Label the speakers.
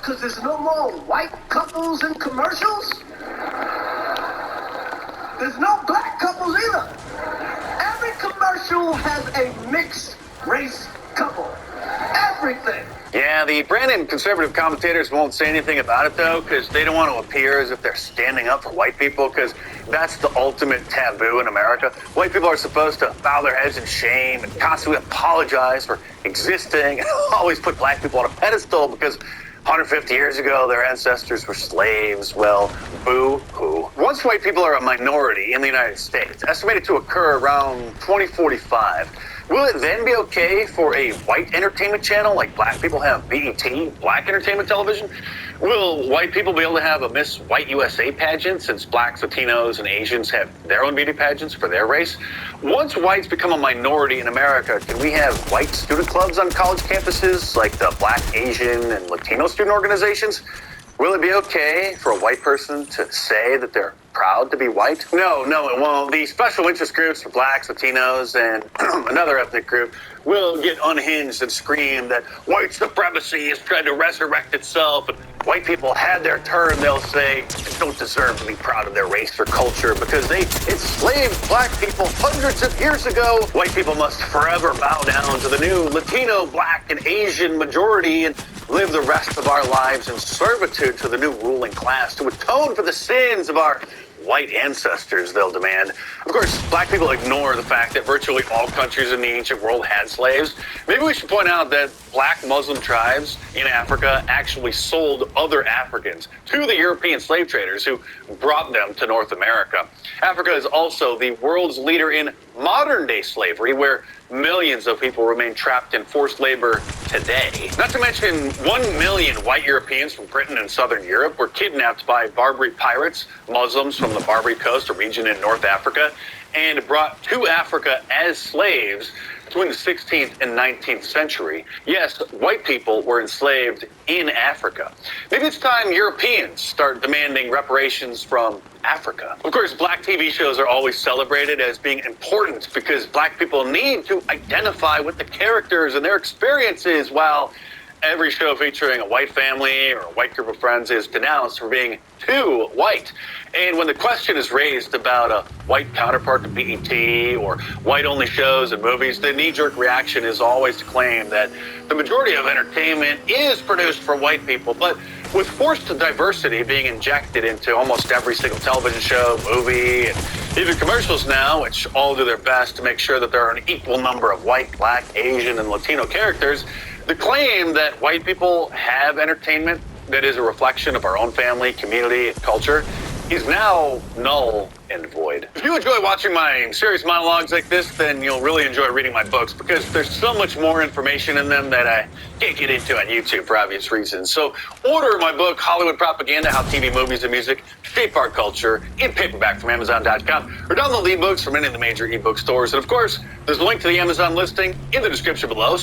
Speaker 1: because there's no more white couples in commercials? There's no black couples either. Every commercial has a mixed race couple. Everything.
Speaker 2: Yeah, the brand and conservative commentators won't say anything about it, though, because they don't want to appear as if they're standing up for white people, because that's the ultimate taboo in America. White people are supposed to bow their heads in shame and constantly apologize for existing and always put black people on a pedestal because 150 years ago, their ancestors were slaves. Well, boo-hoo. Once white people are a minority in the United States, estimated to occur around 2045, will it then be okay for a white entertainment channel like black people have BET, Black Entertainment Television? Will white people be able to have a Miss White USA pageant since blacks, Latinos, and Asians have their own beauty pageants for their race? Once whites become a minority in America, can we have white student clubs on college campuses like the Black, Asian, and Latino student organizations? Will it be okay for a white person to say that they're proud to be white? No, it won't. The special interest groups for blacks, Latinos, and another ethnic group will get unhinged and scream that white supremacy is trying to resurrect itself. And white people had their turn, they'll say, they don't deserve to be proud of their race or culture because they enslaved black people hundreds of years ago. White people must forever bow down to the new Latino, black, and Asian majority and live the rest of our lives in servitude to the new ruling class to atone for the sins of our white ancestors, they'll demand. Of course, black people ignore the fact that virtually all countries in the ancient world had slaves. Maybe we should point out that black Muslim tribes in Africa actually sold other Africans to the European slave traders who brought them to North America. Africa is also the world's leader in modern-day slavery, where millions of people remain trapped in forced labor today. Not to mention 1 million white Europeans from Britain and Southern Europe were kidnapped by Barbary pirates, Muslims from the Barbary Coast, a region in North Africa, and brought to Africa as slaves between the 16th and 19th century. Yes, white people were enslaved in Africa. Maybe it's time Europeans start demanding reparations from Africa. Of course, black TV shows are always celebrated as being important because black people need to identify with the characters and their experiences, while every show featuring a white family or a white group of friends is denounced for being too white. And when the question is raised about a white counterpart to BET or white-only shows and movies, the knee-jerk reaction is always to claim that the majority of entertainment is produced for white people. But with forced diversity being injected into almost every single television show, movie, and even commercials now, which all do their best to make sure that there are an equal number of white, black, Asian, and Latino characters, the claim that white people have entertainment that is a reflection of our own family, community, and culture is now null and void. If you enjoy watching my serious monologues like this, then you'll really enjoy reading my books because there's so much more information in them that I can't get into on YouTube for obvious reasons. So order my book, Hollywood Propaganda, How TV, Movies, and Music Shape Our Culture, in paperback from Amazon.com, or download the ebooks from any of the major ebook stores. And of course, there's a link to the Amazon listing in the description below.